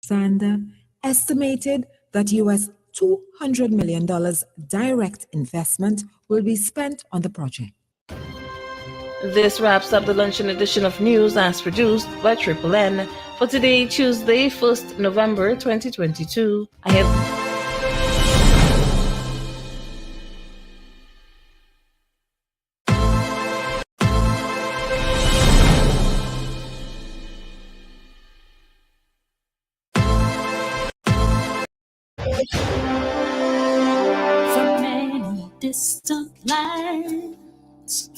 Alexander estimated that US $200 million direct investment will be spent on the project. This wraps up the luncheon edition of news as produced by Triple N for today, Tuesday, 1st November 2022. I have from many distant lands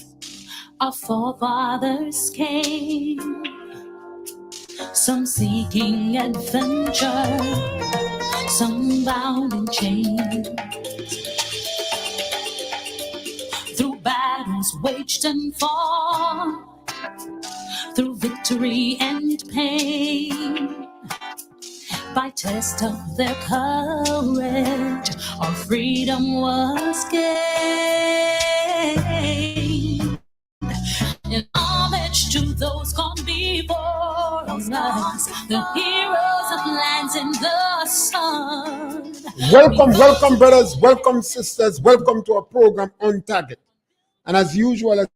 our forefathers came, some seeking adventure, some bound in chains, through battles waged and fought, through victory and pain. By test of their courage, our freedom was gained. In homage to those gone before us, the heroes of lands in the sun. Welcome, brothers. Welcome, sisters. Welcome to our program On Target. And as usual, as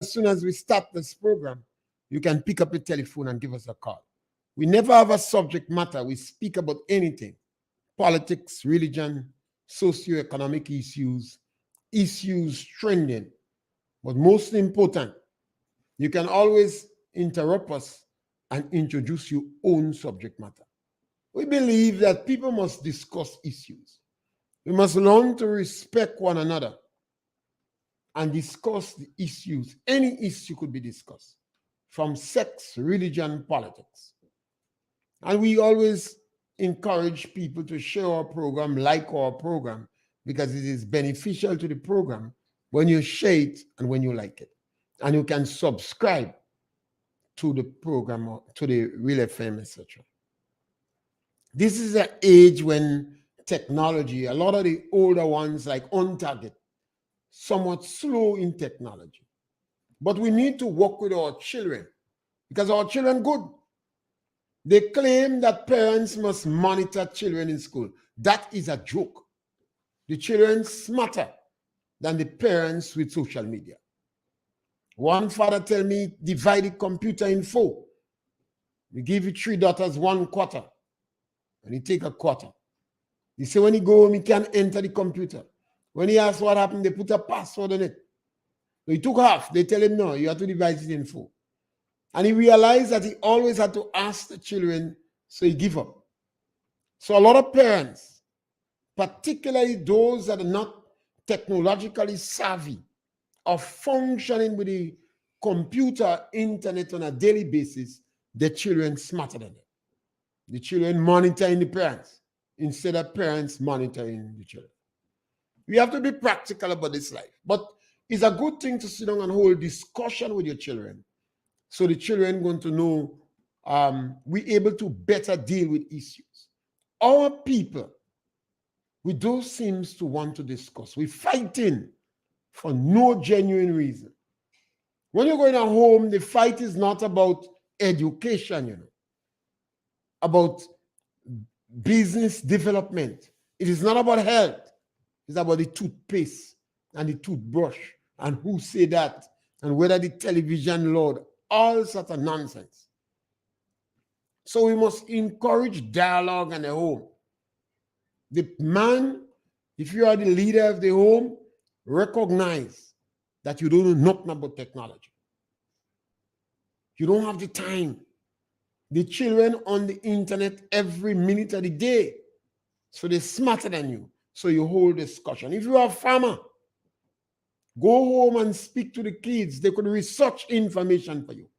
soon as we start this program, you can pick up your telephone and give us a call. We never have a subject matter. We speak about anything: politics, religion, socio-economic issues trending. But most important, you can always interrupt us and introduce your own subject matter. We believe that people must discuss issues. We must learn to respect one another and discuss the issues. Any issue could be discussed, from sex, religion, politics. And we always encourage people to share our program, like our program, because it is beneficial to the program when you share it and when you like it. And you can subscribe to the program, or to the Real FM, etc. This is an age when technology, a lot of the older ones like On Target, somewhat slow in technology. But we need to work with our children, because our children good. They claim that parents must monitor children in school. That is a joke. The children smarter than the parents with social media. One father tell me, divide the computer in 4. We give you 3 daughters 1 quarter, and he take a quarter. He say when he go home, he can't enter the computer. When he asks what happened, they put a password on it. So he took half. They tell him, no, you have to divide it in 4. And he realized that he always had to ask the children, so he give up. So a lot of parents, particularly those that are not technologically savvy, are functioning with the computer, internet on a daily basis, the children smarter than them. The children monitoring the parents instead of parents monitoring the children. We have to be practical about this life. But it's a good thing to sit down and hold discussion with your children, so the children going to know we're able to better deal with issues. Our people, we don't seem to want to discuss. We're fighting for no genuine reason. When you're going at home, the fight is not about education, about business development. It is not about health. It's about the toothpaste and the toothbrush and who say that and whether the television load, all sorts of nonsense. So we must encourage dialogue in the home. The man, if you are the leader of the home, recognize that you don't know nothing about technology. You don't have the time. The children on the internet every minute of the day, so they're smarter than you. So you hold discussion. If you are a farmer, go home and speak to the kids. They could research information for you.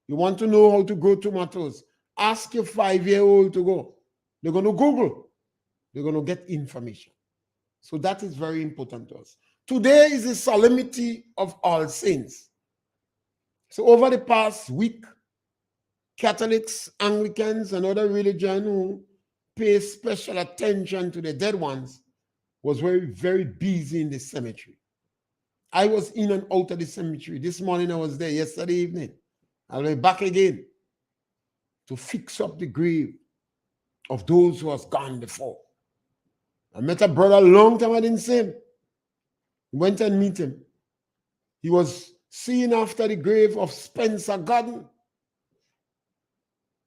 You want to know how to grow tomatoes, ask your 5-year-old to go. They're going to Google. They're going to get information. So that is very important to us. Today is the solemnity of All Saints. So over the past week, Catholics, Anglicans, and other religions who pay special attention to the dead ones was very, very busy in the cemetery. I was in and out of the cemetery. This morning I was there, yesterday evening. I'll be back again to fix up the grave of those who has gone before. I met a brother a long time, I didn't see him. Went and meet him. He was seen after the grave of Spencer Gordon.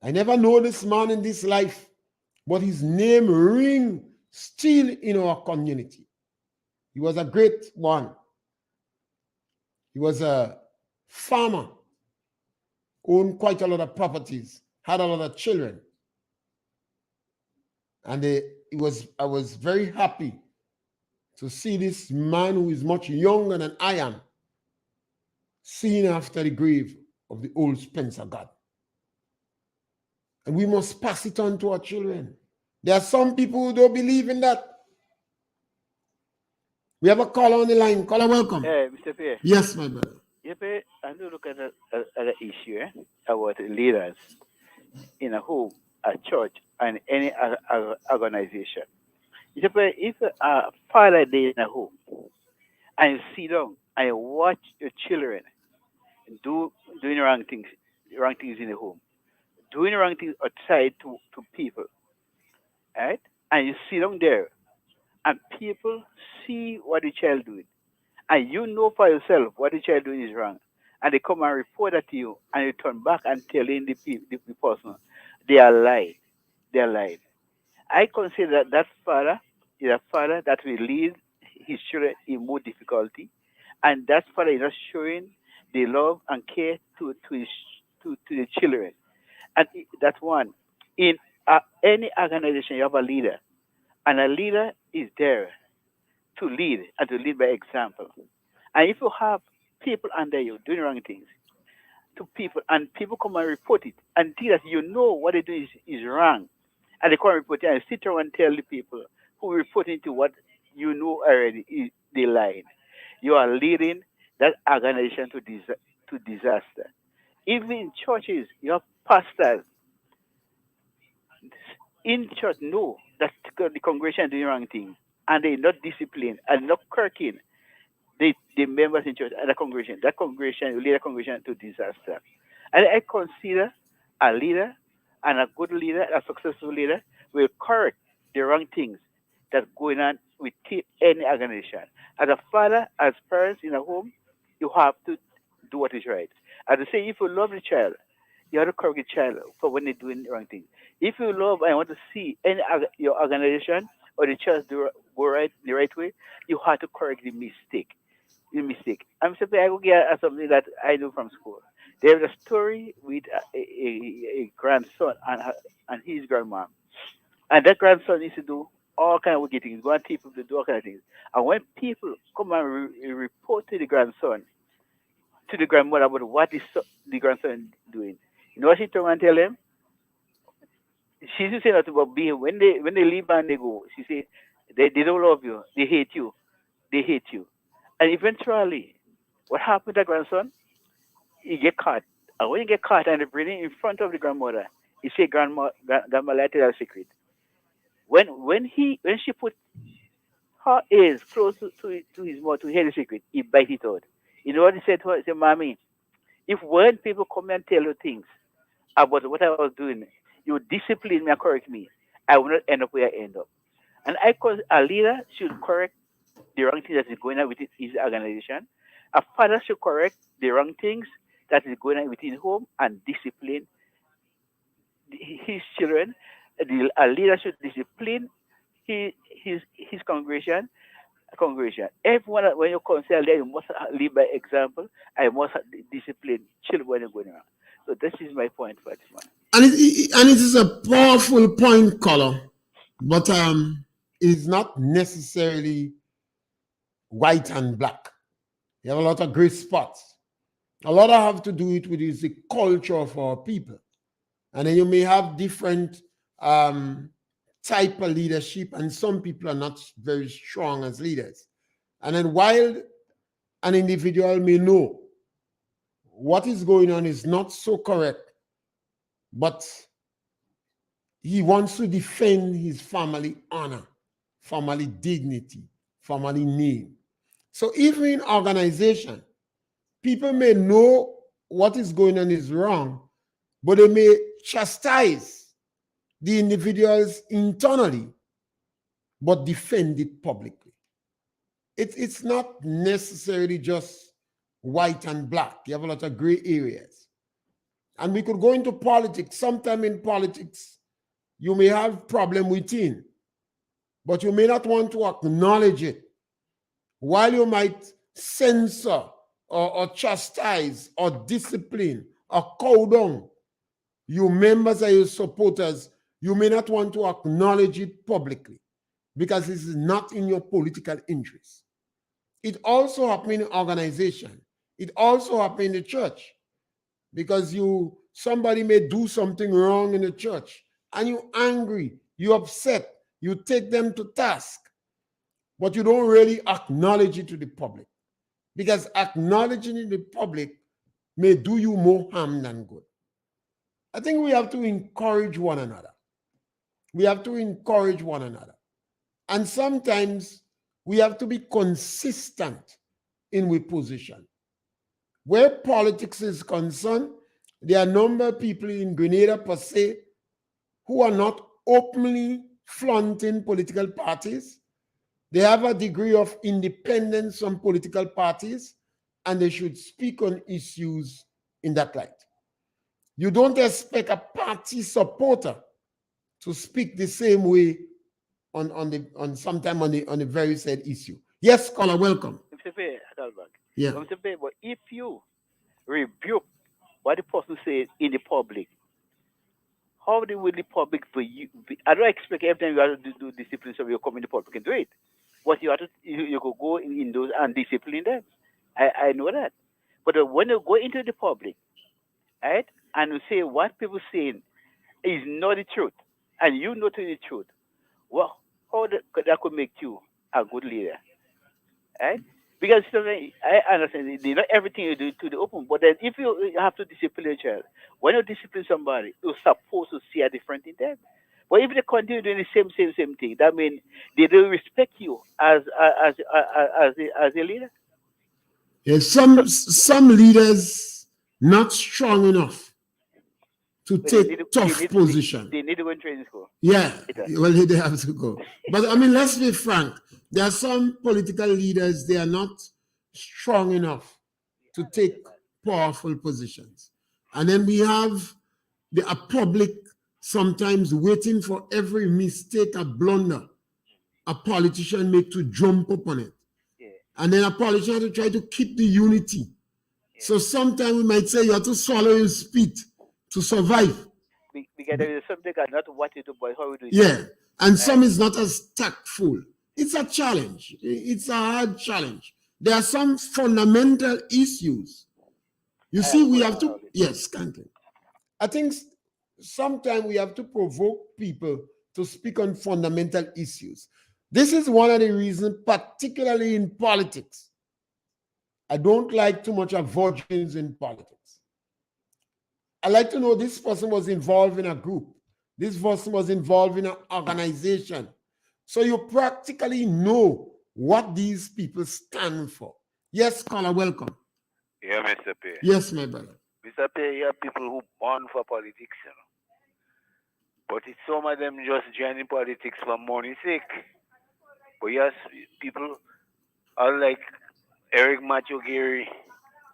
I never know this man in this life, but his name ring still in our community. He was a great one. He was a farmer, owned quite a lot of properties, had a lot of children. And I was very happy to see this man who is much younger than I am, seen after the grave of the old Spencer God. And we must pass it on to our children. There are some people who don't believe in that. We have a caller on the line. Caller, welcome. Hey, Mr. Pierre. Yes, my brother. Yeah, but I do look at the issue about leaders in a home, a church, and any organization. You say, if a father day in a home and you sit down and you watch your children doing wrong things in the home, doing wrong things outside to people, right? And you sit down there and people see what the child doing, and you know for yourself what the child doing is wrong, and they come and report that to you, and you turn back and telling the person they are lying. They are lying. I consider that father is a father that will lead his children in more difficulty, and that father is not showing the love and care to the children. And that's one. In any organization, you have a leader, and a leader is there to lead and to lead by example. And if you have people under you doing wrong things to people, and people come and report it, and think that you know what they do is wrong, and they come and report it, and sit around and tell the people who report into what you know already is they lying, you are leading that organization to disaster. Even in churches, you have pastors in church know that the congregation doing wrong things, and they not disciplined and not correcting the members in church and the congregation. That congregation will lead the congregation to disaster. And I consider a leader and a good leader, a successful leader, will correct the wrong things that's going on with any organization. As a father, as parents in a home, you have to do what is right. As I say, if you love the child, you have to correct the child for when they're doing the wrong thing. If you love and want to see your organization or the child go right the right way, you have to correct the mistake. I'm surprised I go get something that I know from school. There's a story with a grandson and his grandma. And that grandson used to do all kind of wicked things, go and people to do all kind of things. And when people come and report to the grandson, to the grandmother about what the grandson doing, you know what she turned and tell them? She used to say nothing about being when they leave and they go. She say they don't love you, they hate you, they hate you. And eventually, what happened to the grandson? He get caught. And when he get caught and they bring him in front of the grandmother, he say, grandma, let tell her a secret. When she put her ears close to his mouth to hear the secret, he bite it out. You know what he said to her? He said, Mommy, if when people come and tell you things about what I was doing, you discipline me and correct me, I will not end up where I end up. And a leader should correct the wrong things that is going on within his organization. A father should correct the wrong things that is going on within home and discipline his children. A leader should discipline his congregation. Everyone, when you counsel them, you must lead by example. I must discipline children when you're going around. So this is my point for this one. And it is a powerful point, caller, but it is not necessarily white and black. You have a lot of gray spots. A lot have to do it with the culture of our people. And then you may have different type of leadership, and some people are not very strong as leaders. And then while an individual may know what is going on is not so correct, but he wants to defend his family honor, family dignity, family name. So even in organization, people may know what is going on is wrong, but they may chastise the individuals internally, but defend it publicly. It's not necessarily just white and black. You have a lot of gray areas. And we could go into politics. Sometime in politics, you may have problem within, but you may not want to acknowledge it. While you might censor or chastise or discipline or cow down you members and your supporters, you may not want to acknowledge it publicly because this is not in your political interest. It also happens in organization. It also happens in the church because somebody may do something wrong in the church and you're angry, you're upset, you take them to task, but you don't really acknowledge it to the public because acknowledging it to the public may do you more harm than good. I think we have to encourage one another. We have to encourage one another. And sometimes we have to be consistent in our position. Where politics is concerned, there are a number of people in Grenada per se who are not openly flaunting political parties. They have a degree of independence from political parties, and they should speak on issues in that light. You don't expect a party supporter to speak the same way on the very said issue. Yes, caller, welcome. Yeah. But if you rebuke what the person says in the public, how will the public for you? I don't expect every time you have to do discipline, so you come in the public and do it. But you have to you could go in those and discipline them. I know that. But when you go into the public, right, and you say what people saying is not the truth, and you know to the truth, well, how that could make you a good leader, right? Because I understand not everything you do to the open, but then if you have to discipline a child, when you discipline somebody, you're supposed to see a difference in them. But if they continue doing the same thing, that means they don't respect you as a leader. Yes, some leaders not strong enough to take tough position. They need to go in training school. Yeah, well, they have to go. But I mean, let's be frank. There are some political leaders, they are not strong enough to take powerful positions. And then we have a public sometimes waiting for every mistake or blunder a politician make to jump upon it. Yeah. And then a politician to try to keep the unity. Yeah. So sometimes we might say you have to swallow your spit to survive. Because there is something that not what you do, but how we do it. Yeah, and some is not as tactful. It's a challenge. It's a hard challenge. There are some fundamental issues. You see, we have to, yes, Kankin. I think sometimes we have to provoke people to speak on fundamental issues. This is one of the reasons, particularly in politics. I don't like too much of virgins in politics. I like to know this person was involved in a group. This person was involved in an organization. So you practically know what these people stand for. Yes, caller, welcome. Yeah, Mr. Pierre. Yes, my brother. Mr. Pierre, you have people who born for politics, you know. But it's some of them just joining politics for money's sake. But yes, people are like Eric Matthew Gary,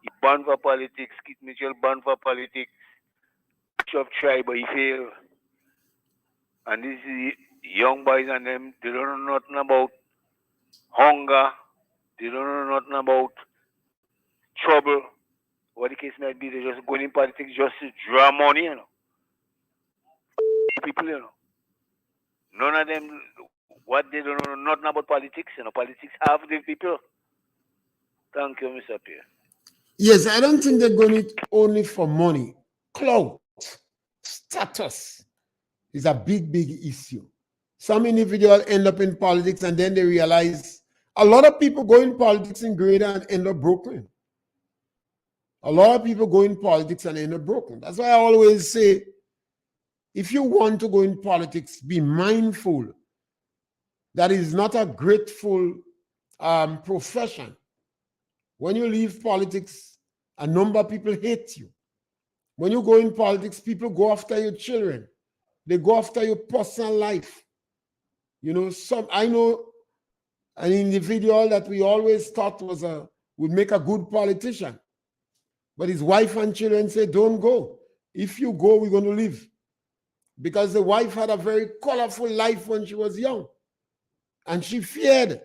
he born for politics, Kit Mitchell born for politics, Bishop tried, but he failed. And these young boys and them, they don't know nothing about hunger, they don't know nothing about trouble. What the case might be, they're just going in politics just to draw money, you know. People, you know. None of them, what they don't know nothing about politics, you know. Politics half the people. Thank you, Mr. Pierre. Yes, I don't think they're going it only for money. Clout, status is a big, big issue. Some individuals end up in politics and then they realize a lot of people go in politics in Grenada and end up broken. A lot of people go in politics and end up broken. That's why I always say, if you want to go in politics, be mindful that it is not a grateful profession. When you leave politics, a number of people hate you. When you go in politics, people go after your children. They go after your personal life. You know, I know an individual that we always thought would make a good politician. But his wife and children said, don't go. If you go, we're going to leave. Because the wife had a very colorful life when she was young. And she feared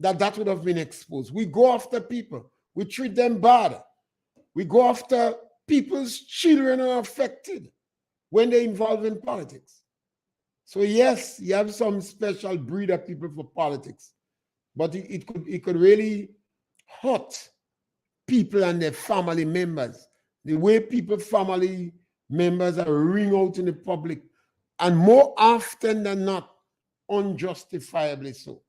that would have been exposed. We go after people. We treat them bad. We go after people's children are affected when they're involved in politics. So yes, you have some special breed of people for politics, but it could really hurt people and their family members. The way family members are ring out in the public, and more often than not, unjustifiably so.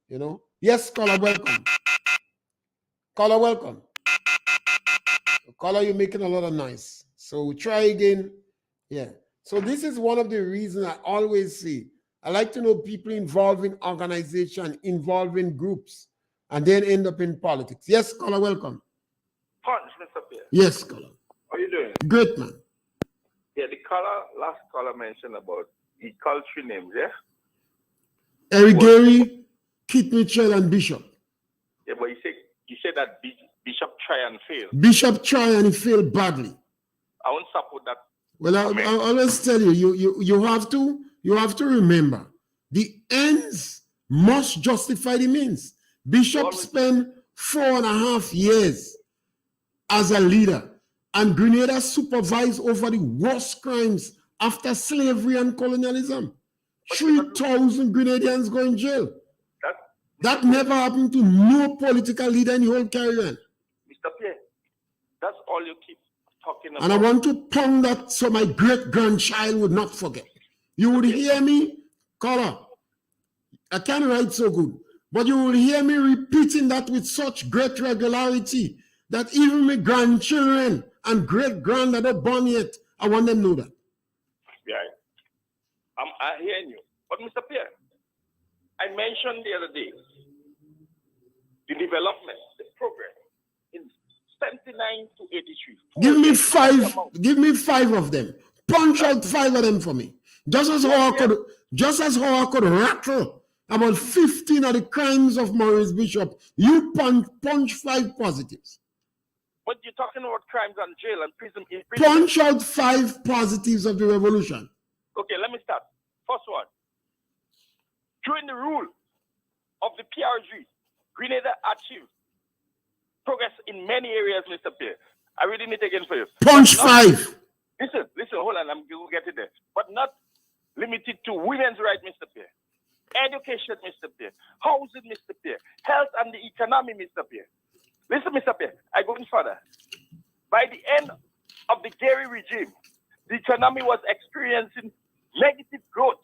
You know? Yes, caller, welcome. Caller, welcome. Caller, you're making a lot of noise. So try again. Yeah. So this is one of the reasons I always say, I like to know people involved in organization, involved in groups, and then end up in politics. Yes, caller, welcome. Punch, Mr. Pierre. Yes, caller. How are you doing? Great, man. Yeah, last caller mentioned about the culture names, yeah? Eric Gary, Kit Mitchell, and Bishop. Yeah, but you said that Bishop try and fail. Bishop try and he failed badly. I won't support that. Well, I always tell you have to remember the ends must justify the means. Bishop spent 4.5 years as a leader, and Grenada supervised over the worst crimes after slavery and colonialism. 3,000 Grenadians go in jail. That never happened to no political leader in the whole Caribbean. Mr. Pierre, that's all you keep talking about. And I want to pound that so my great-grandchild would not forget. You would hear me, caller. I can't write so good, but you will hear me repeating that with such great regularity that even my grandchildren and great-grand that are born yet, I want them to know that. Yeah, I'm hearing you. But Mr. Pierre, I mentioned the other day the development, the progress in 79 to 83. Give me five of them. Punch out 5 of them for me. Just as how I could rattle about 15 of the crimes of Maurice Bishop, you punch 5 positives. But you're talking about crimes and jail and prison. Punch out 5 positives of the revolution. Okay, let me start. First one. During the rule of the PRG, Grenada achieved progress in many areas, Mr. Pierre. I reading it again for you. Punch 5. Listen, hold on, I'm going to get it there. But not limited to women's rights, Mr. Pierre. Education, Mr. Pierre. Housing, Mr. Pierre. Health and the economy, Mr. Pierre. Listen, Mr. Pierre, I go further. By the end of the Gary regime, the economy was experiencing negative growth.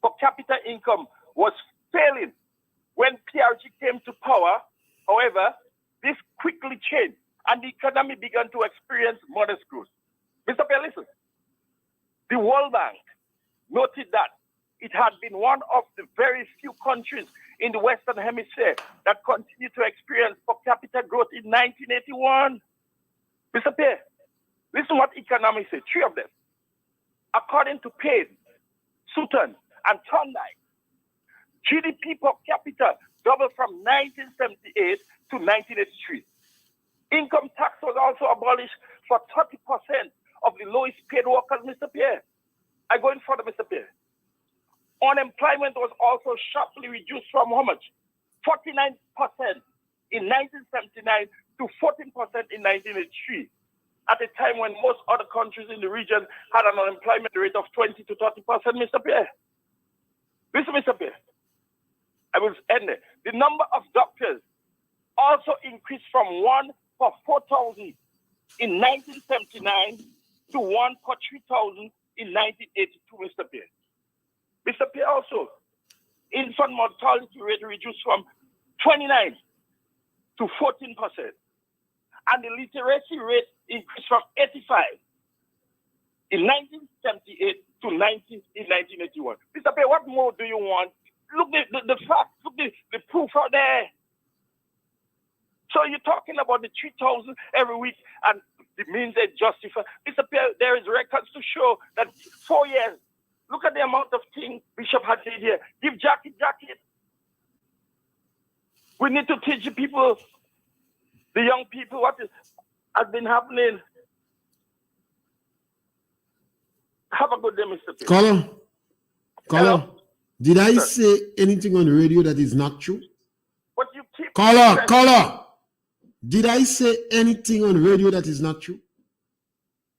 Per capita income was failing when PRG came to power. However, this quickly changed and the economy began to experience modest growth. Mr. Pierre, listen. The World Bank noted that it had been one of the very few countries in the Western Hemisphere that continued to experience per capita growth in 1981. Mr. Pierre, listen what economists say, 3 of them. According to Payne, Sutton, and Thorndike, GDP per capita doubled from 1978 to 1983. Income tax was also abolished for 30% of the lowest paid workers, Mr. Pierre. I go in further, Mr. Pierre. Unemployment was also sharply reduced from how much? 49% in 1979 to 14% in 1983. At a time when most other countries in the region had an unemployment rate of 20 to 30%, Mr. Pierre. Listen, Mr. Pierre. I will end there. The number of doctors also increased from 1 per 4,000 in 1979 to 1 per 3,000 in 1982, Mr. Pierre. Mr. Pierre, also, infant mortality rate reduced from 29 to 14%. And the literacy rate increased from 85 in 1978 to 90 in 1981. Mr. Pierre, what more do you want? Look the facts, look the proof out there. So you're talking about the 3,000 every week and the means they justify. Mr. Pierre, there is records to show that 4 years the amount of things Bishop had said here. Give jacket. We need to teach the people, the young people, what has been happening. Have a good day, Mr. Pierre. Caller, Hello? did I Sir. say anything on the radio that is not true? But you keep Caller, did I say anything on the radio that is not true?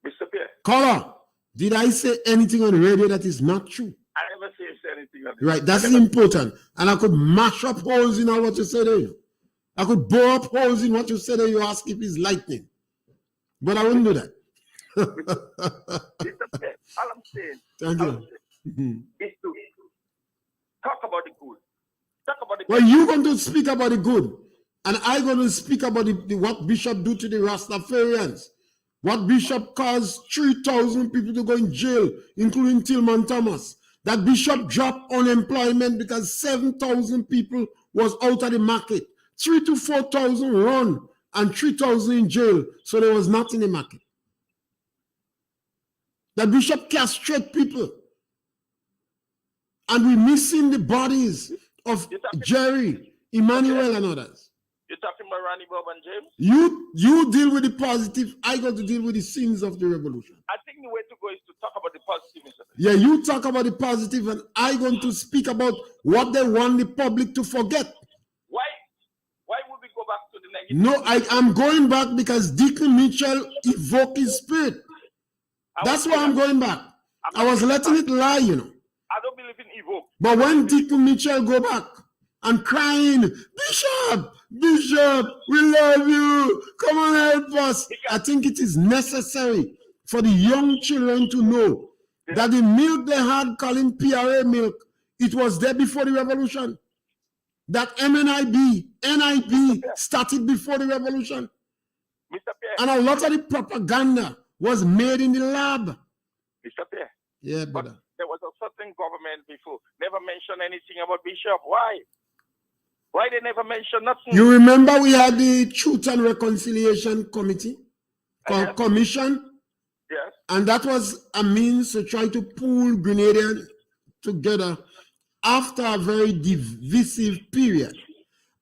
Mr. Pierre, Caller, did I say anything on the radio that is not true? I never say anything. Right, that's important. And I could mash up holes in what you said there. I could bore up holes in what you said there. You ask if it's lightning. But I wouldn't do that. Mr. Pierre, all I'm saying, Thank you. is to talk about the good. Talk about the Well, you're going to speak about the good. And I'm going to speak about what Bishop do to the Rastafarians. What Bishop caused 3,000 people to go in jail, including Tillman Thomas. That Bishop dropped unemployment because 7,000 people was out of the market. 3,000 to 4,000 run and 3,000 in jail. So there was nothing in the market. That Bishop castrate people. And we're missing the bodies of Jerry, Emmanuel, and others. You're talking about Ronnie Bob and James? You deal with the positive. I got to deal with the sins of the revolution. I think the way to go is to talk about the positive. Mr. Yeah, you talk about the positive, and I going to speak about what they want the public to forget. Why would we go back to the negative? No, I'm going back because Deacon Mitchell evoked his spirit. That's why I'm going back. I was letting it lie, you know. I don't believe in evoke. But when Deacon Mitchell go back and crying, Bishop, we love you. Come on, help us. I think it is necessary for the young children to know that the milk they had calling Pierre milk, it was there before the revolution. That NIB started before the revolution. Mr. Pierre. And a lot of the propaganda was made in the lab. Mr. Pierre. Yeah, brother. But there was a certain government before. Never mentioned anything about Bishop. Why? Why they never mention nothing? You remember we had the Truth and Reconciliation Committee, Commission? Yes. And that was a means to try to pull Grenadians together after a very divisive period.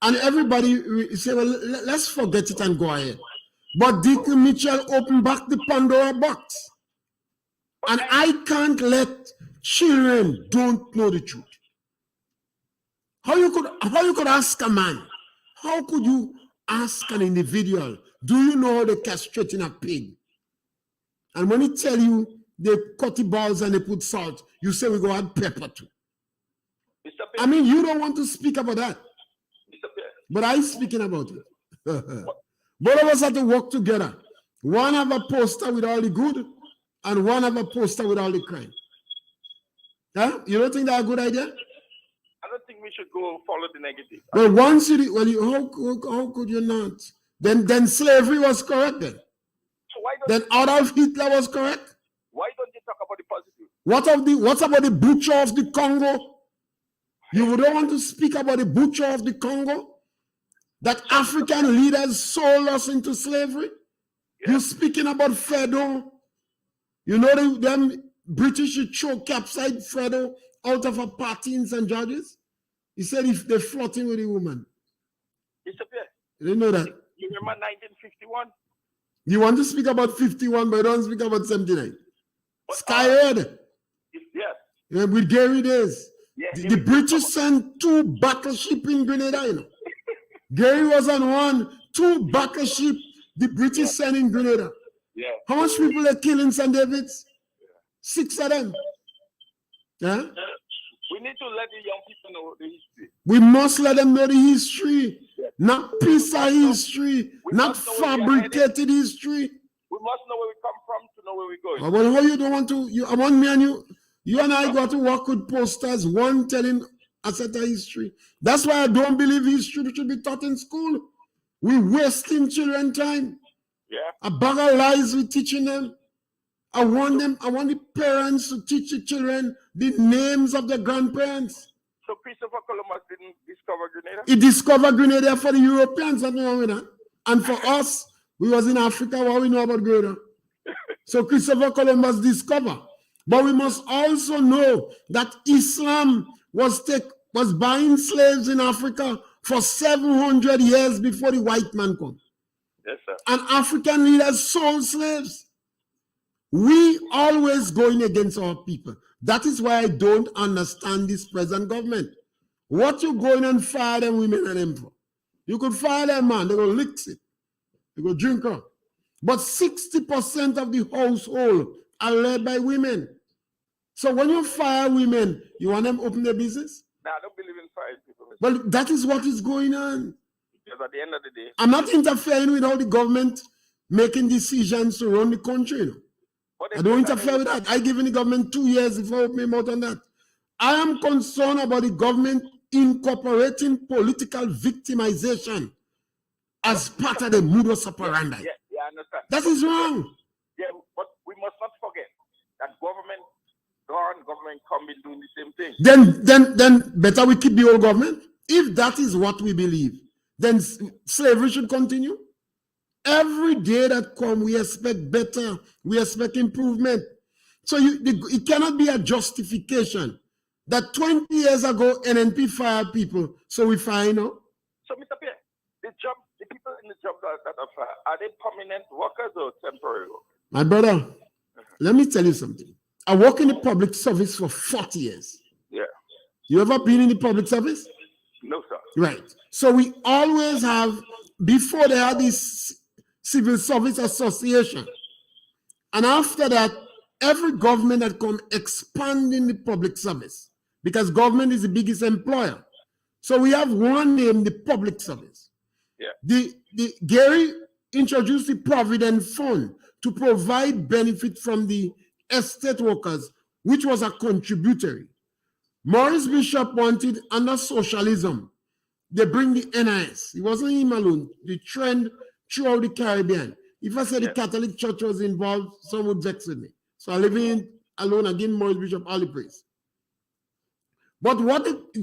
And everybody said, well, let's forget it and go ahead. But Deacon Mitchell opened back the Pandora box. And I can't let children don't know the truth. How you could ask a man? How could you ask an individual, do you know how they castrating a pig? And when he tell you they cut the balls and they put salt, you say we go add pepper too. I mean, you don't want to speak about that. But I'm speaking about it. Both of us have to work together. One have a poster with all the good, and one have a poster with all the crime. Huh? You don't think that's a good idea? I don't think we should go follow the negative. Well, once how could you not? Then slavery was correct then. So why Then Adolf Hitler was correct. Why don't you talk about the positive? What about the butcher of the Congo? You don't want to speak about the butcher of the Congo? That African leaders sold us into slavery? Yeah. You're speaking about Fredo. You know them British throw capside Fredo out of a party in St. George's? He said if they're flirting with a woman. Mr. Pierre. You didn't know that? You remember 1951? You want to speak about 51, but don't speak about 79. Skyhead. Yes. Yeah, with Gary Days. Yes. The British sent 2 battleships in Grenada, you know. Gary was on one, 2 battleships the British sent in Grenada. Yeah. How much people they kill in St. David's? 6 of them. Yeah? We need to let the young people know the history. We must let them know the history. Yes. Not piece of history. Not fabricated history. We must know where we come from to know where we're going. Well, how you don't want to? I want me and you and I got to work with posters, one telling a set of history. That's why I don't believe history should be taught in school. We're wasting children time. Yeah. A bag of lies we're teaching them. I want the parents to teach the children the names of their grandparents. So Christopher Columbus didn't discover Grenada? He discovered Grenada for the Europeans, nothing wrong with that. And for us, we was in Africa, what we know about Grenada. So Christopher Columbus discovered. But we must also know that Islam was buying slaves in Africa for 700 years before the white man come. Yes, sir. And African leaders sold slaves. We always going against our people. That is why I don't understand this present government. What you going and fire them women and them for? You could fire them man, they go lick it. They go drink her. But 60% of the household are led by women. So when you fire women, you want them open their business? Now, I don't believe in firing people. Well, that is what is going on. Because at the end of the day, I'm not interfering with how the government making decisions to run the country. You know? I don't interfere with that. I given the government 2 years before I open my mouth on that. I am concerned about the government incorporating political victimization as part of the modus operandi. Yeah, I understand. That is wrong. Yeah, but we must not forget that government gone, government coming doing the same thing. Then better we keep the old government. If that is what we believe, then slavery should continue. Every day that comes, we expect better, we expect improvement. So it cannot be a justification that 20 years ago NNP fired people, so we fire now. So, Mr. Pierre, the people in the job that are fired, are they permanent workers or temporary workers? My brother, let me tell you something. I work in the public service for 40 years. Yeah. You ever been in the public service? No, sir. Right. So we always have, before they had this civil service association, and after that, every government had come expanding the public service because government is the biggest employer. So we have one name, the public service. Yeah. The Gary introduced the Provident Fund to provide benefit from the estate workers, which was a contributory. Maurice Bishop wanted under socialism, they bring the NIS. It wasn't him alone. The trend throughout the Caribbean. If I say the Catholic Church was involved, some would vex with me. So I live in alone again, Maurice Bishop, all the praise. But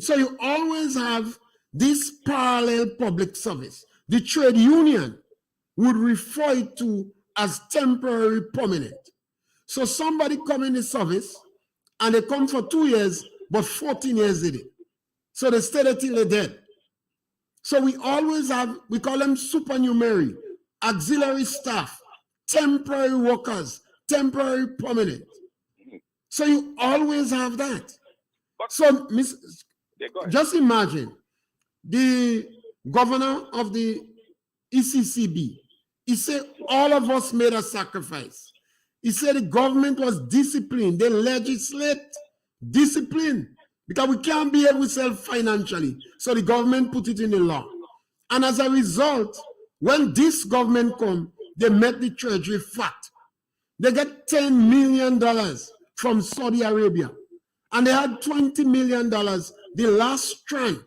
so you always have this parallel public service. The trade union would refer it to as temporary permanent. So somebody come in the service and they come for 2 years, but 14 years did it. So they stay there till they're dead. So we always have, we call them supernumerary, auxiliary staff, temporary workers, temporary permanent. So you always have that. So just imagine the governor of the ECCB, he said all of us made a sacrifice. He said the government was disciplined. They legislate discipline because we can't behave ourselves financially. So the government put it in the law. And as a result, when this government come, they make the treasury fat. They get $10 million from Saudi Arabia. And they had $20 million, the last tranche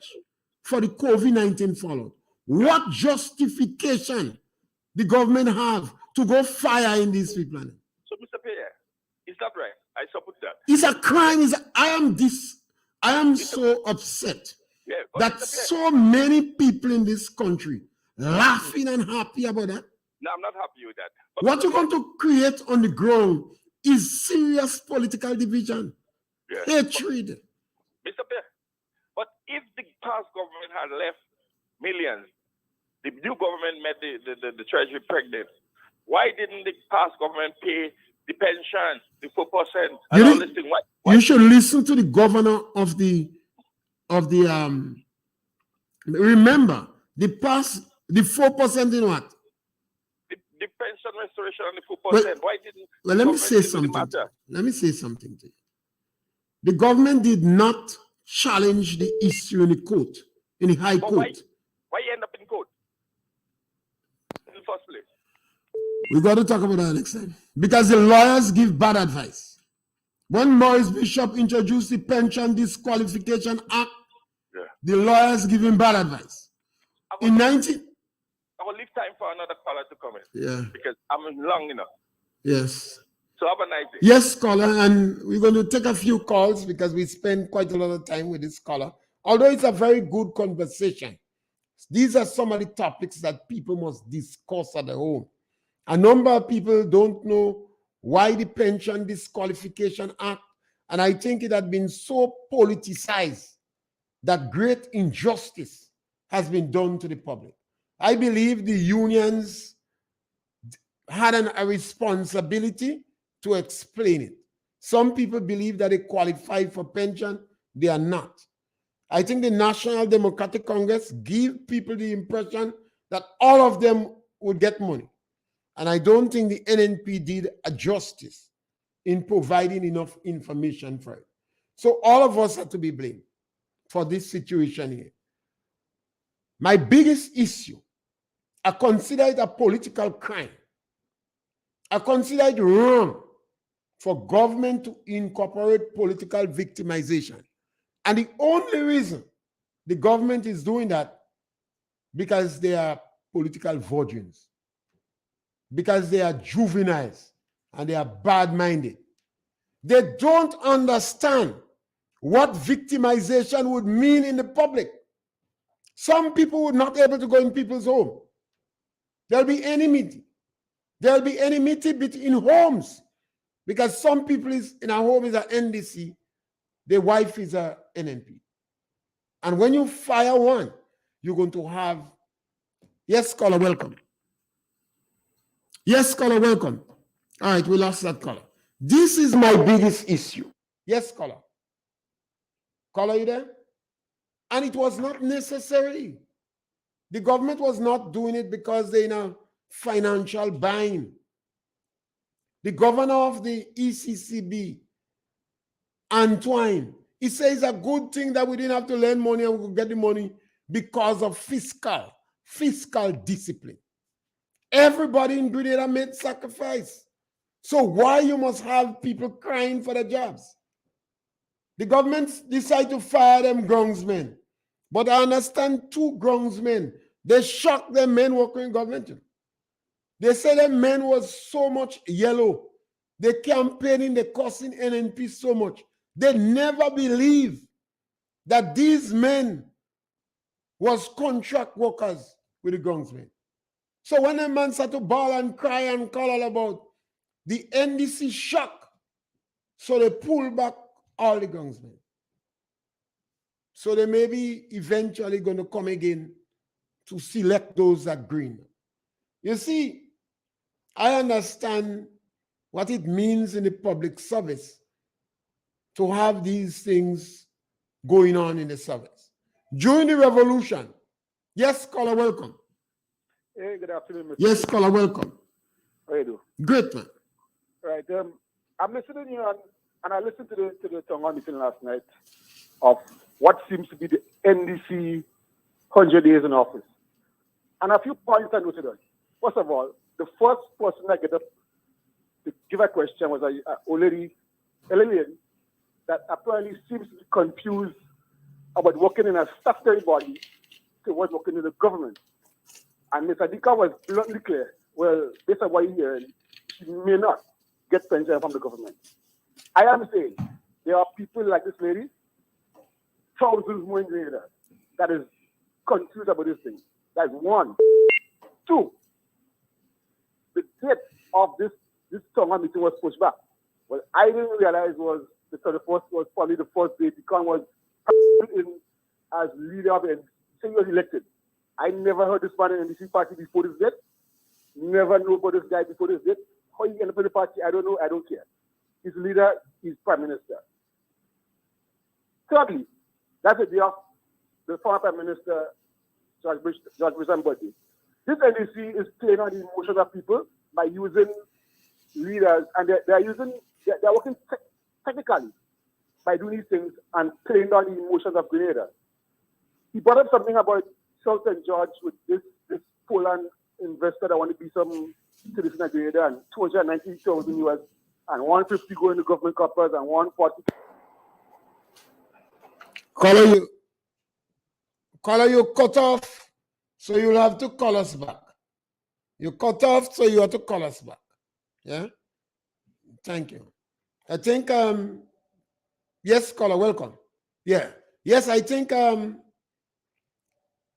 for the COVID-19 fallout. What justification the government have to go fire in these people? So, Mr. Pierre, is that right? I support that. It's a crime. I am so upset that so many people in this country laughing and happy about that. No, I'm not happy with that. But what you're going to create on the ground is serious political division, hatred. Mr. Pierre, but if the past government had left millions, the new government made the treasury pregnant, why didn't the past government pay the pension, the 4%, and all this thing? Why? You should listen to the governor of the remember, the 4% in what? The pension restoration and the 4%. Why didn't? Well, let me say something. Let me say something to you. The government did not challenge the issue in the court, in the high court. Why you end up in court in the first place? We got to talk about that next time. Because the lawyers give bad advice. When Maurice Bishop introduced the Pension Disqualification Act, the lawyers give him bad advice. I will leave time for another caller to come in. Yeah. Because I'm long enough. Yes. So have a nice day. Yes, caller. And we're going to take a few calls because we spend quite a lot of time with this caller. Although it's a very good conversation. These are some of the topics that people must discuss at home. A number of people don't know Why the Pension Disqualification Act? And I think it had been so politicized that great injustice has been done to the public. I believe the unions had a responsibility to explain it. Some people believe that they qualify for pension. They are not. I think the National Democratic Congress give people the impression that all of them would get money. And I don't think the NNP did a justice in providing enough information for it. So all of us are to be blamed for this situation here. My biggest issue, I consider it a political crime. I consider it wrong for government to incorporate political victimization. And the only reason the government is doing that because they are political virgins, because they are juveniles and they are bad-minded. They don't understand what victimization would mean in the public. Some people would not be able to go in people's home. There'll be enmity. There'll be enmity between homes because some people in a home is an NDC, their wife is a NNP. And when you fire one, you're going to have, yes, caller, welcome. Yes, caller, welcome. All right, we lost that caller. This is my biggest issue. Yes, caller. Caller, you there? And it was not necessary. The government was not doing it because they're in a financial bind. The governor of the ECCB, Antoine, he says a good thing that we didn't have to lend money and we could get the money because of fiscal discipline. Everybody in Grenada made sacrifice. So why you must have people crying for their jobs? The government decided to fire them groundsmen. But I understand 2 groundsmen. They shocked them men working in Governmental. They said that men was so much yellow. They campaigning, they costing NNP so much. They never believed that these men was contract workers with the groundsmen. So when a man started to bawl and cry and call all about the NDC shock, so they pull back all the groundsmen. So they may be eventually going to come again to select those that green. You see, I understand what it means in the public service to have these things going on in the service. During the revolution, yes, caller, welcome. Hey, good afternoon, Mr. Yes, caller, welcome. How you do? Great, man. Right. I'm listening to you, and I listened to the Tonga meeting last night of what seems to be the NDC 100 days in office. And a few points I noted on. First of all, the first person I get up to give a question was a lady that apparently seems to be confused about working in a statutory body to what working in the government. And Ms. Adika was bluntly clear, well, based on what you heard, she may not get pension from the government. I am saying there are people like this lady, thousands more in Grenada, that is confused about this thing. That's one. Two, the date of this Tonga meeting was pushed back. Well, I didn't realize was the 31st was probably the first day Deacon was in as leader of the NDC. He was elected. I never heard this man in the NDC party before this date. Never knew about this guy before this date. How he ended up in the party, I don't know, I don't care. He's leader, he's prime minister. Thirdly, that's the day of the former prime minister, George Bush's birthday. This NDC is playing on the emotions of people by using leaders, and they're working technically by doing these things and playing on the emotions of Grenada. He brought up something about Sultan George with this Poland investor that wanted to be some citizen of Grenada and 290,000 US and 150 going to government coppers and 140. Caller, you cut off, so you'll have to call us back. You cut off, so you have to call us back. Yeah? Thank you. I think, yes, caller, welcome. Yeah. Yes, I think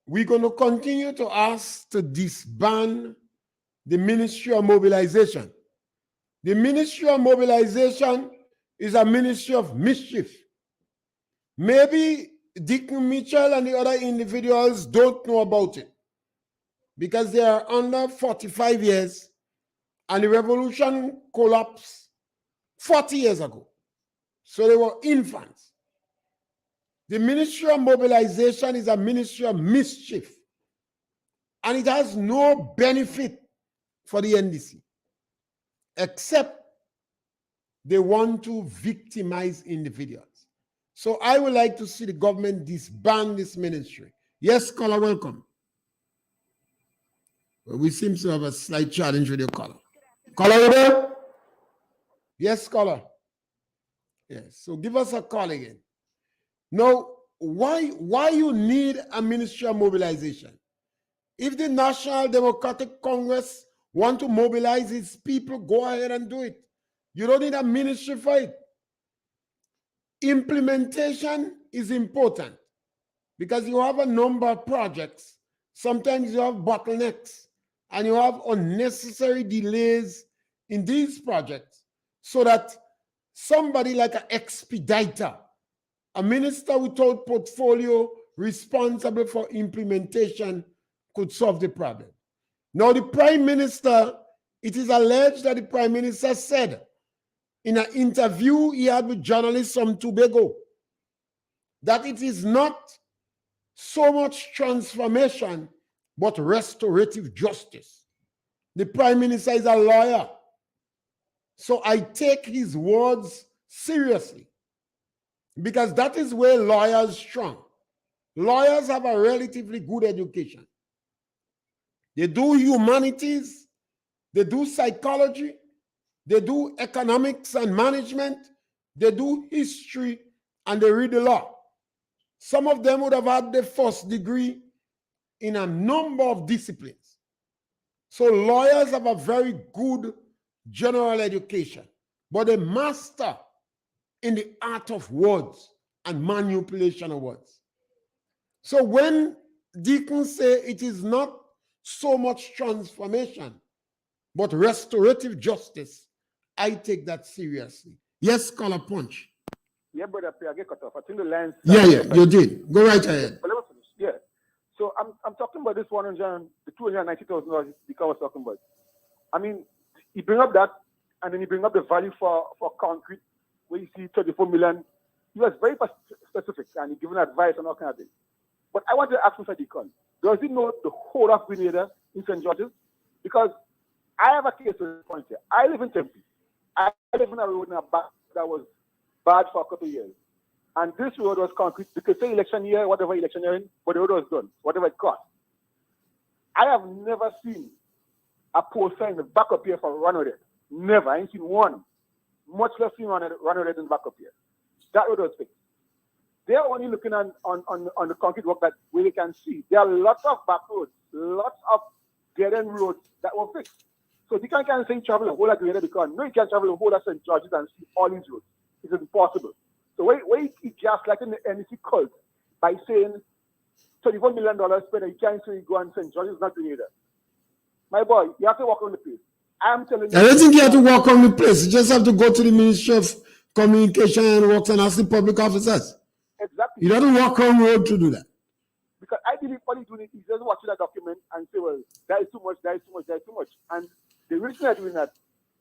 we're going to continue to ask to disband the Ministry of Mobilization The Ministry of Mobilization is a ministry of mischief. Maybe Deacon Mitchell and the other individuals don't know about it because they are under 45 years and the revolution collapsed 40 years ago. So they were infants. The Ministry of Mobilization is a ministry of mischief, and it has no benefit for the NDC except they want to victimize individuals. So I would like to see the government disband this ministry. Yes, caller, welcome. Well, we seem to have a slight challenge with your caller. Caller, you there? Yes, caller. Yes, so give us a call again. Now, why you need a ministry of mobilization? If the National Democratic Congress want to mobilize its people, go ahead and do it. You don't need a ministry for it. Implementation is important because you have a number of projects. Sometimes you have bottlenecks and you have unnecessary delays in these projects so that somebody like an expediter, a minister without portfolio responsible for implementation could solve the problem. Now, the Prime Minister, it is alleged that the Prime Minister said in an interview he had with journalists from Tobago that it is not so much transformation, but restorative justice. The Prime Minister is a lawyer, so I take his words seriously because that is where lawyers strong. Lawyers have a relatively good education. They do humanities, they do psychology, they do economics and management, they do history, and they read the law. Some of them would have had their first degree in a number of disciplines. So lawyers have a very good general education, but they master in the art of words and manipulation of words. So when deacons say it is not so much transformation, but restorative justice, I take that seriously. Yes, caller Punch. Yeah, brother, Pierre, I get cut off. I think the lines. Yeah, you did. Go right ahead. But let me finish. Yeah. So I'm talking about this the $290,000 the car was talking about. I mean, you bring up that, and then you bring up the value for concrete, where you see 34 million. He was very specific, and he given advice and all kind of things. But I want to ask Mr. Deacon, does he know the whole of Grenada in St. George's? Because I have a case to this point here. I live in Tempe. I live in a road in a back that was bad for a couple of years. And this road was concrete. You could say election year, whatever election year in, but the road was done, whatever it cost. I have never seen a post sign back up here for run road. Never. I ain't seen one. Much less seen run road in back up here. That road was fixed. They're only looking on the concrete work that where they can see. There are lots of back roads, lots of dead-end roads that were fixed. So you can't say travel a whole of Grenada because no, you can't travel a whole of St. George's and see all these roads. It's impossible. So where he just like in the NEC cult by saying $34 million spent, you can't say you go and St. George's not Grenada. My boy, you have to walk on the place. I'm telling you. I don't think you have to walk on the place. You just have to go to the Ministry of Communication and Works and ask the public officers. Exactly. You don't walk on the road to do that. Because I believe what he's doing is he's just watching that document and say, well, that is too much, that is too much, that is too much. And the reason they're doing that,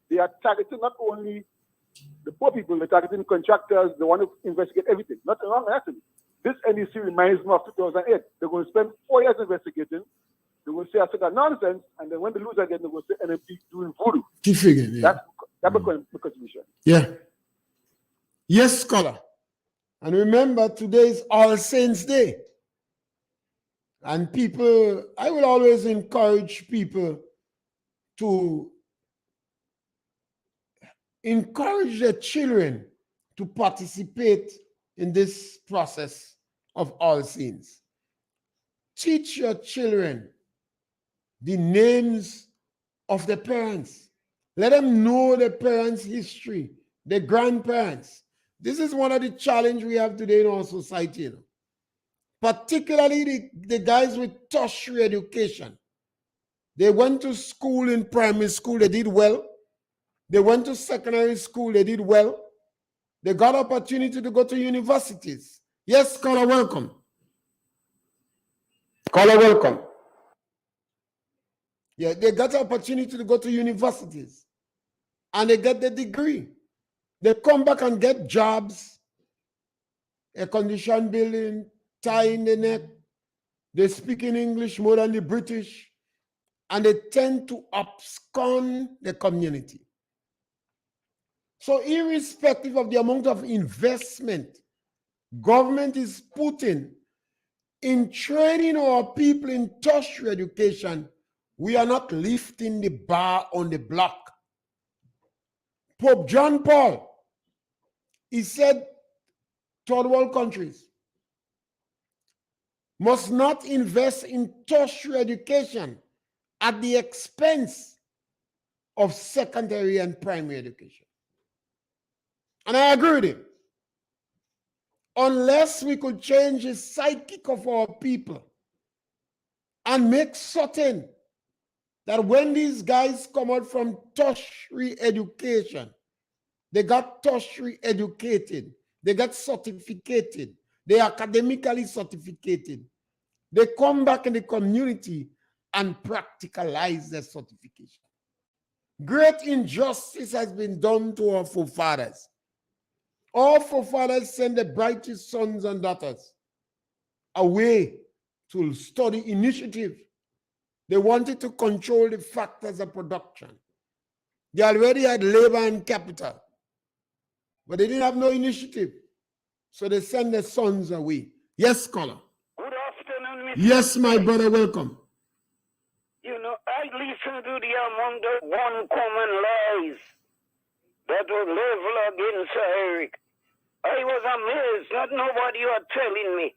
they are targeting not only the poor people, they're targeting contractors, they want to investigate everything. Nothing wrong, actually. This NEC reminds me of 2008. They're going to spend 4 years investigating. They're going to say I said that nonsense, and then when they lose again, they're going to say NMP doing voodoo. Keep figuring, yeah. That's the contribution. Yeah. Yes, scholar. And remember, today is All Saints' Day. And people, I will always encourage people to encourage their children to participate in this process of All Saints. Teach your children the names of their parents. Let them know their parents' history, their grandparents. This is one of the challenges we have today in our society, you know. Particularly the guys with tertiary education. They went to school in primary school, they did well. They went to secondary school, they did well. They got opportunity to go to universities. Yes, caller, welcome. Caller, welcome. Yeah, they got opportunity to go to universities and they get the degree. They come back and get jobs, air condition building, tie in the neck. They speak in English more than the British, and they tend to abscond the community. So irrespective of the amount of investment government is putting in training our people in tertiary education, we are not lifting the bar on the block. Pope John Paul, he said third world countries must not invest in tertiary education at the expense of secondary and primary education. And I agree with him. Unless we could change the psychic of our people and make certain that when these guys come out from tertiary education, they got tertiary educated, they got certificated, they academically certificated, they come back in the community and practicalize their certification. Great injustice has been done to our forefathers. Our forefathers sent the brightest sons and daughters away to study initiative. They wanted to control the factors of production. They already had labor and capital, but they didn't have no initiative. So they sent their sons away. Yes, scholar. Good afternoon, Mr. Yes, my brother, welcome. You know, I listened to the among the one common lies that was leveled against Sir Eric. I was amazed, not nobody was telling me.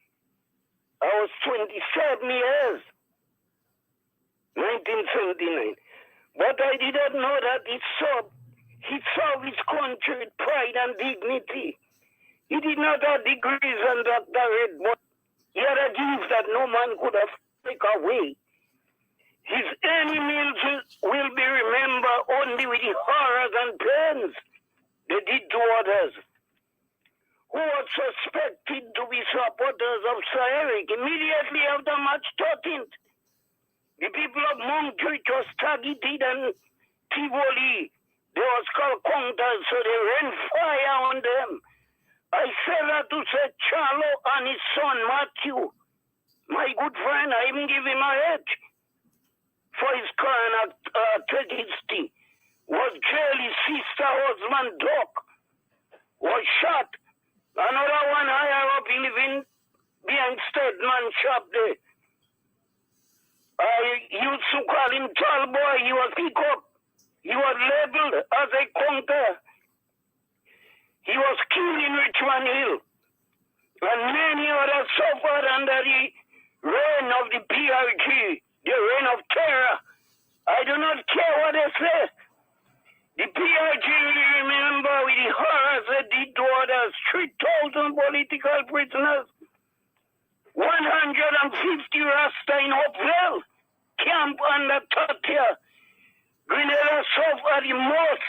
I was 27 years, 1979. But I didn't know that he served his country with pride and dignity. He did not have degrees and doctorate, but he had a gift that no man could have taken away. His enemies will be remembered only with the horrors and pains they did to others who were suspected to be supporters of Sir Eric. Immediately after March 13th, the people of Montreat was targeted and Tivoli. They was called counters, so they ran fire on them. I said that to say Charlo and his son Matthew, my good friend, I even give him a hedge for his current activity. Was jailed, his sister husband Doc was shot. Another one higher up, he living behind Stedman shop there. I used to call him tall boy. He was picked up. He was labeled as a counter. He was killed in Richmond Hill. And many others suffered under the reign of the PRG, the reign of terror. I do not care what they say. The PRG will remember with the horrors they did to others. 3,000 political prisoners. 150 Rasta in Hopewell, camp under Tatia. Grenada suffered the most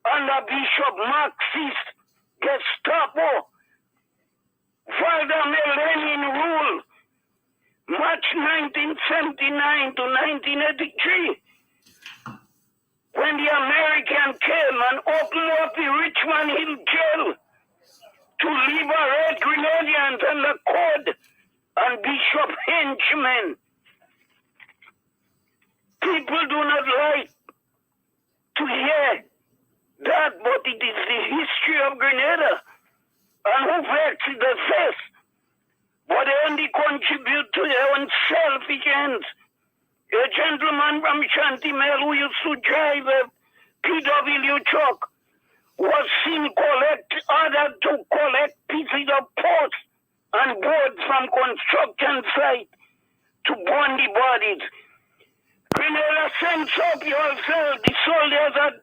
under Bishop Marxist, Gestapo. Vladimir Lenin rule, March 1979 to 1983. When the American came and opened up the Richmond Hill jail to liberate Grenadians under Code and Bishop henchmen. People do not like to hear that, but it is the history of Grenada. And who vexes the face? But they only contribute to their own selfish ends. A gentleman from Shantimel who used to drive a PW truck was seen ordered to collect pieces of post and board from construction site to burn the bodies. Grenada sends up yourself. The soldiers had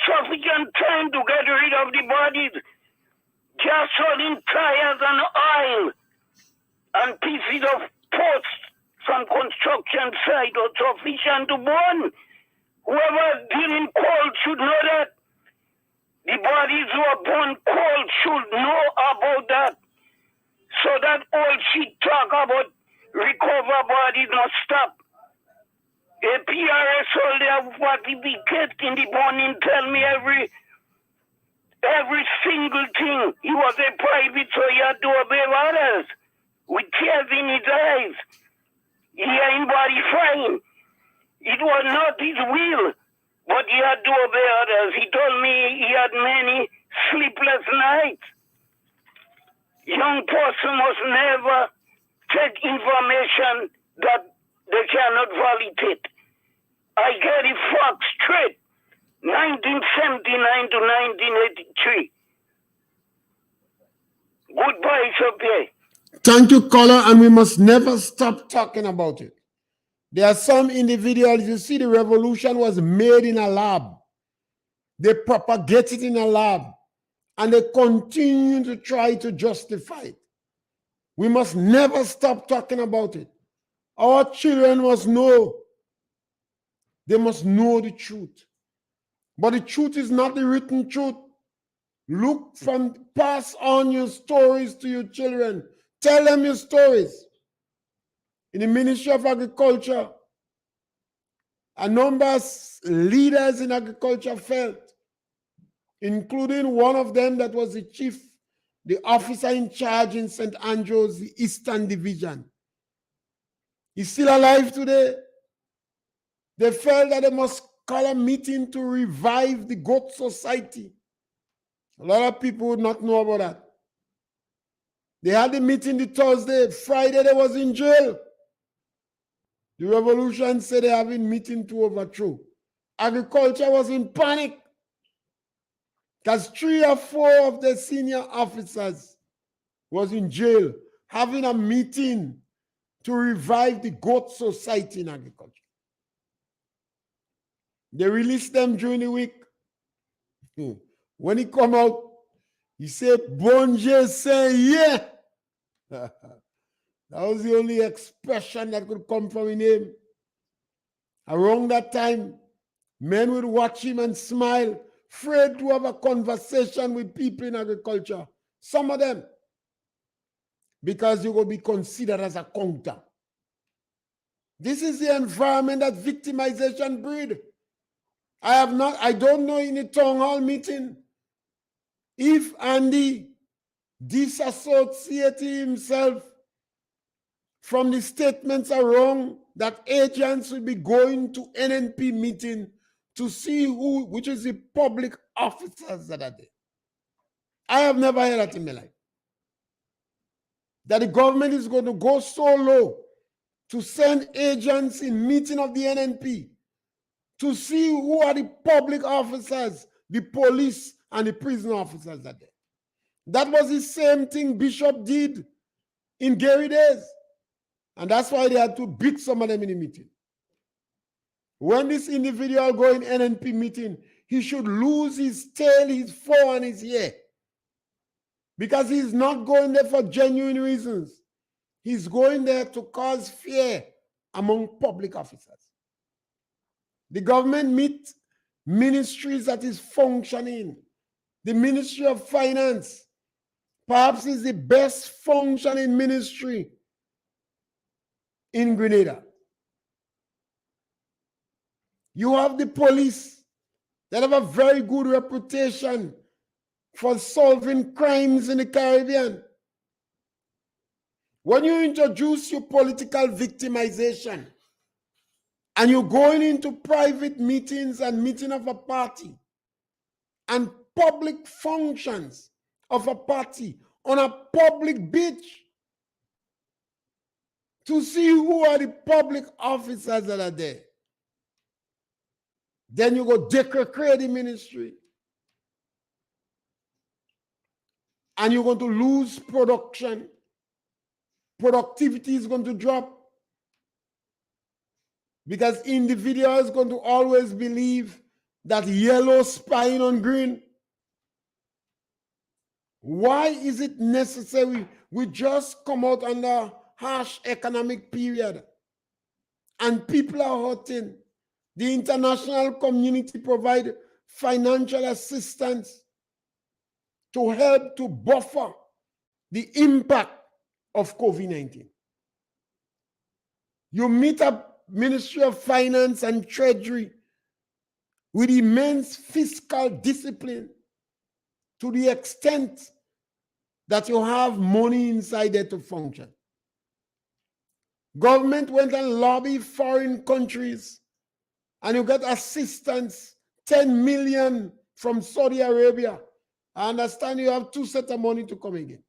sufficient time to get rid of the bodies. Gasoline, tires, and oil, and pieces of post from construction site was sufficient to burn. Whoever dealing cold should know that. The bodies who are born cold should know about that. So that all shit talk about recover bodies must stop. A PRS soldier, what he be kept in the morning, tell me every single thing. He was a private, so he had to obey orders. With tears in his eyes. He ain't body fine. It was not his will, but he had to obey orders. He told me he had many sleepless nights. Young person must never take information that they cannot validate. I get it fucked straight. 1979 to 1983. Goodbye, Sir Pierre. Thank you, caller, and we must never stop talking about it. There are some individuals, you see, the revolution was made in a lab. They propagate it in a lab, and they continue to try to justify it. We must never stop talking about it. Our children must know. They must know the truth. But the truth is not the written truth. Look pass on your stories to your children. Tell them your stories. In the Ministry of Agriculture, a number of leaders in agriculture felt, including one of them that was the chief, the officer in charge in St. Andrews, the Eastern Division. He's still alive today. They felt that they must call a meeting to revive the goat society. A lot of people would not know about that. They had the meeting the Thursday. Friday, they was in jail. The revolution said they have a meeting to overthrow. Agriculture was in panic because 3 or 4 of the senior officers was in jail having a meeting to revive the goat society in agriculture. They released them during the week. When he come out, he said, Bonje say yeah. That was the only expression that could come from his name. Around that time, men would watch him and smile, afraid to have a conversation with people in agriculture. Some of them, because you will be considered as a counter. This is the environment that victimization breed. I don't know in a town hall meeting if Andy disassociated himself from the statements are wrong that agents will be going to NNP meeting to see which is the public officers that are there. I have never heard that in my life. That the government is going to go so low to send agents in meeting of the NNP to see who are the public officers, the police and the prison officers that are there. That was the same thing Bishop did in Gary days. And that's why they had to beat some of them in the meeting. When this individual go in NNP meeting, he should lose his tail, his fur, and his hair. Because he's not going there for genuine reasons. He's going there to cause fear among public officers. The government ministries that is functioning. The Ministry of Finance perhaps is the best functioning ministry in Grenada. You have the police that have a very good reputation for solving crimes in the Caribbean. When you introduce your political victimization and you're going into private meetings and meeting of a party and public functions of a party on a public beach to see who are the public officers that are there, then you go decree the ministry. And you're going to lose production. Productivity is going to drop. Because individuals are going to always believe that yellow spying on green. Why is it necessary? We just come out under harsh economic period. And people are hurting. The international community provide financial assistance to help to buffer the impact of COVID-19. You meet up Ministry of Finance and Treasury with immense fiscal discipline to the extent that you have money inside there to function. Government went and lobbied foreign countries and you get assistance, 10 million from Saudi Arabia. I understand you have 2 sets of money to come again.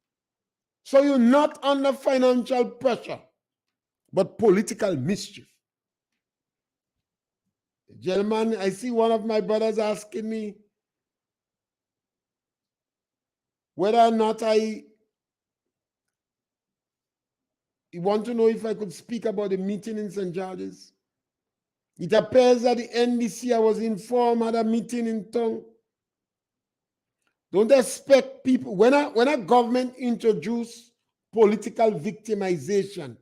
So you're not under financial pressure, but political mischief. Gentlemen, I see one of my brothers asking me whether or not he want to know if I could speak about the meeting in St. George's. It appears that the NDC, I was informed, had a meeting in town. Don't expect people, when a government introduce political victimization,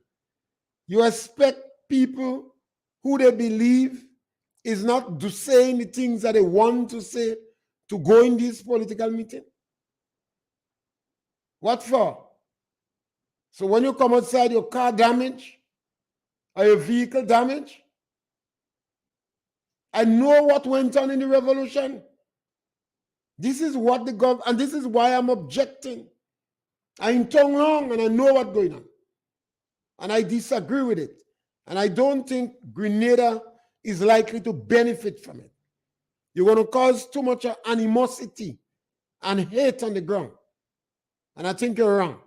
you expect people who they believe is not saying the things that they want to say to go in this political meeting? What for? So when you come outside, your car damage or your vehicle damage, I know what went on in the revolution. This is what the government, and this is why I'm objecting. I'm tongue long and I know what's going on. And I disagree with it. And I don't think Grenada is likely to benefit from it. You're going to cause too much animosity and hate on the ground. And I think you're wrong.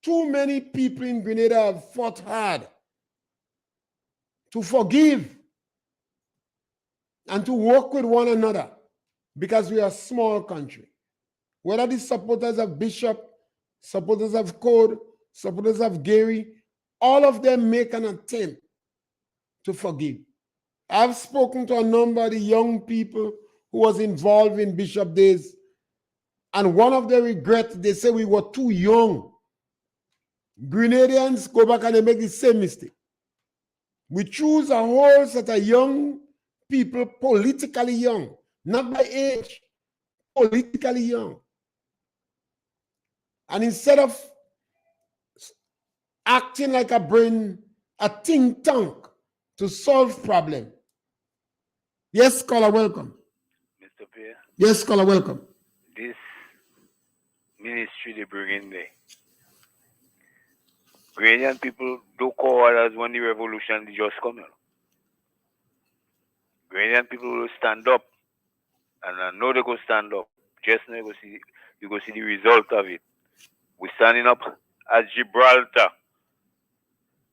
Too many people in Grenada have fought hard to forgive and to work with one another because we are a small country. Whether the supporters of Bishop, supporters of Code, supporters of Gary, all of them make an attempt to forgive. I've spoken to a number of the young people who was involved in Bishop days, and one of the regrets, they say we were too young. Grenadians go back and they make the same mistake. We choose a whole set of young people, politically young, not by age, politically young. And instead of acting like a think tank to solve problem. Yes, caller, welcome. Mr. Pierre, Yes, caller, welcome. this ministry they bring in there. Ghanaian people do call others when the revolution just come out. Ghanaian people will stand up, and I know they go stand up. Just now you go see the result of it. We're standing up at Gibraltar.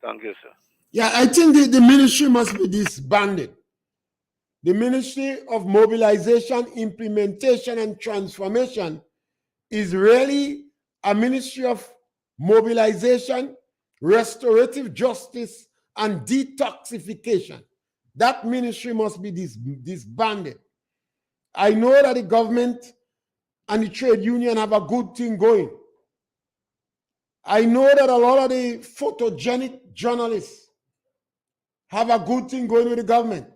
Thank you, sir. Yeah, I think the ministry must be disbanded. The Ministry of Mobilization, Implementation, and Transformation is really a ministry of mobilization, restorative justice, and detoxification. That ministry must be disbanded. I know that the government and the trade union have a good thing going. I know that a lot of the photogenic journalists have a good thing going with the government.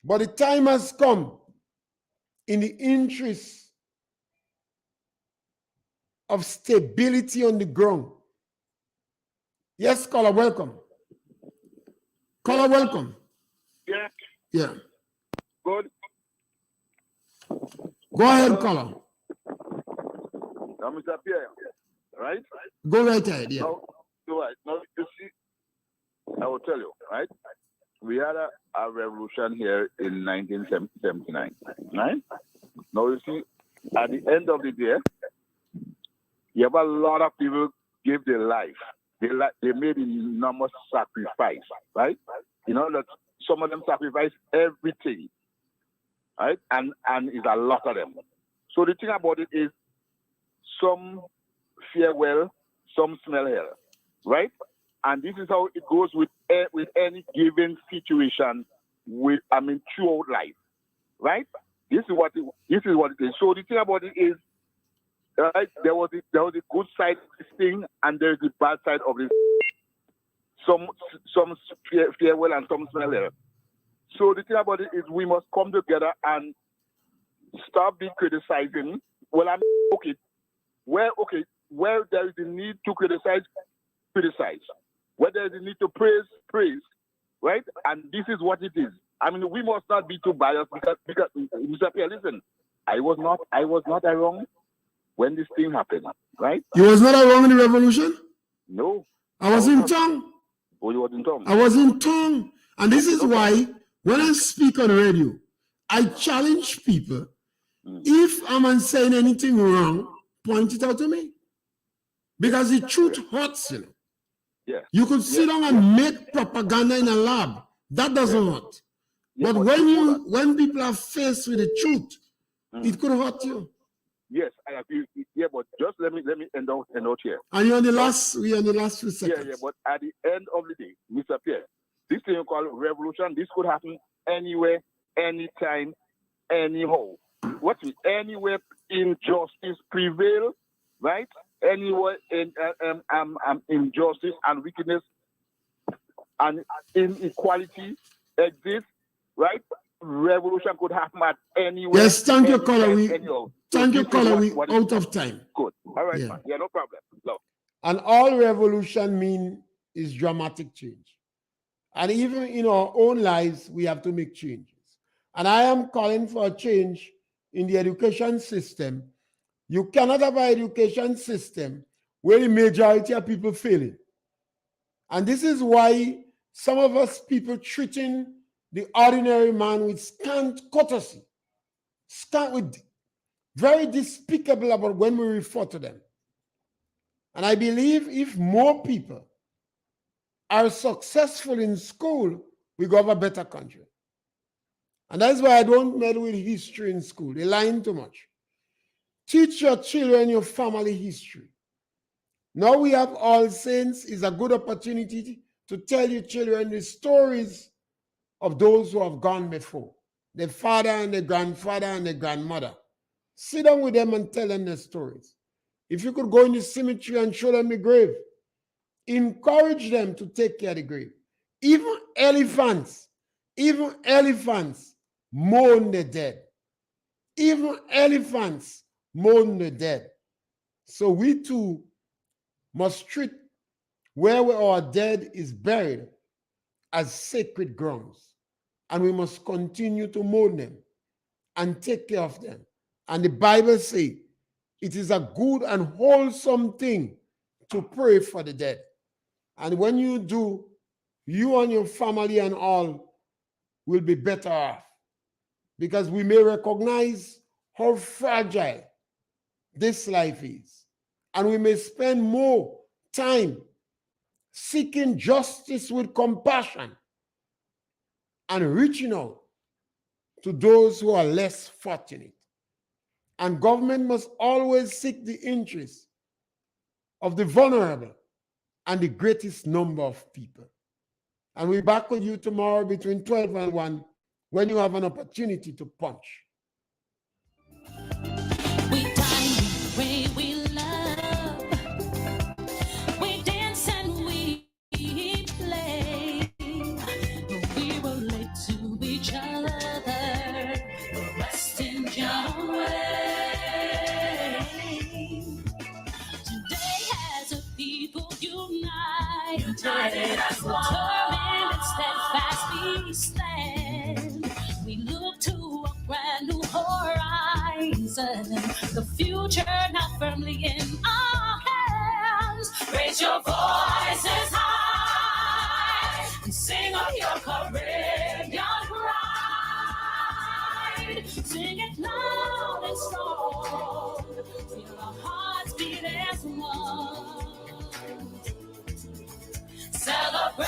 But the time has come, in the interest of stability on the ground. Yes, caller, welcome. Caller, welcome. Yeah. Yeah. Good. Go ahead, caller. Now, Mr. Pierre, right? Go right ahead, yeah. Now, you see, I will tell you, right? We had a revolution here in 1979, right? Now, you see, at the end of the day, you have a lot of people give their life. They made enormous sacrifice, right? You know that some of them sacrifice everything, right? And it's a lot of them. So the thing about it is, some fear well, some smell hell, right? And this is how it goes with any given situation throughout life, right? This is what it is. So the thing about it is, right, there was a good side of this thing, and there's the bad side of this. Some fear well and some smell hell. So the thing about it is we must come together and stop being criticizing. Well, I'm okay. Where there is a need to criticize. Where there is a need to praise, right? And this is what it is. I mean, we must not be too biased because Mr. Pierre, listen, I was not wrong when this thing happened, right? You was not wrong in the revolution? No. I was in tongue. Oh, you was in tongue. I was in tongue. And this is why when I speak on radio, I challenge people. If I'm saying anything wrong, point it out to me. Because the truth hurts, you know. Yeah. You could sit down and make propaganda in a lab. That doesn't hurt. Yeah, but when people are faced with the truth, it could hurt you. Yes, I agree. Yeah, but just let me end out here. And we're on the last few seconds. Yeah, but at the end of the day, Mr. Pierre, this thing you call revolution, this could happen anywhere, anytime, anyhow. What is anywhere injustice prevail, right? Anywhere in injustice and wickedness and inequality exists, right? Revolution could happen at anywhere. Yes, thank you, caller. Thank you, caller. We out of time. Good. All right, man. Yeah, no problem. No. And all revolution mean is dramatic change. And even in our own lives, we have to make changes. And I am calling for a change in the education system. You cannot have an education system where the majority of people failing. And this is why some of us people treating the ordinary man with scant courtesy, very despicable about when we refer to them. And I believe if more people are successful in school, we go have a better country. And that's why I don't meddle with history in school. They're lying too much. Teach your children your family history. Now we have All Saints is a good opportunity to tell your children the stories of those who have gone before. Their father and their grandfather and their grandmother. Sit down with them and tell them their stories. If you could go in the cemetery and show them the grave, encourage them to take care of the grave. Even elephants mourn the dead. Even elephants mourn the dead. So we too must treat where our dead is buried as sacred grounds. And we must continue to mourn them and take care of them. And the Bible says it is a good and wholesome thing to pray for the dead. And when you do, you and your family and all will be better off. Because we may recognize how fragile this life is. And we may spend more time seeking justice with compassion and reaching out to those who are less fortunate. And government must always seek the interests of the vulnerable and the greatest number of people. And we're back with you tomorrow between 12 and 1 when you have an opportunity to punch. We dine, we pray, we love. We dance and we play. We relate to each other. Rest in your way. Today as a people united as one. Determined and steadfast we stand. We look to a brand new horizon. The future now firmly in our hands. Raise your voices high and sing of your Caribbean pride. Sing it loud and strong till our hearts beat as one. Celebrate.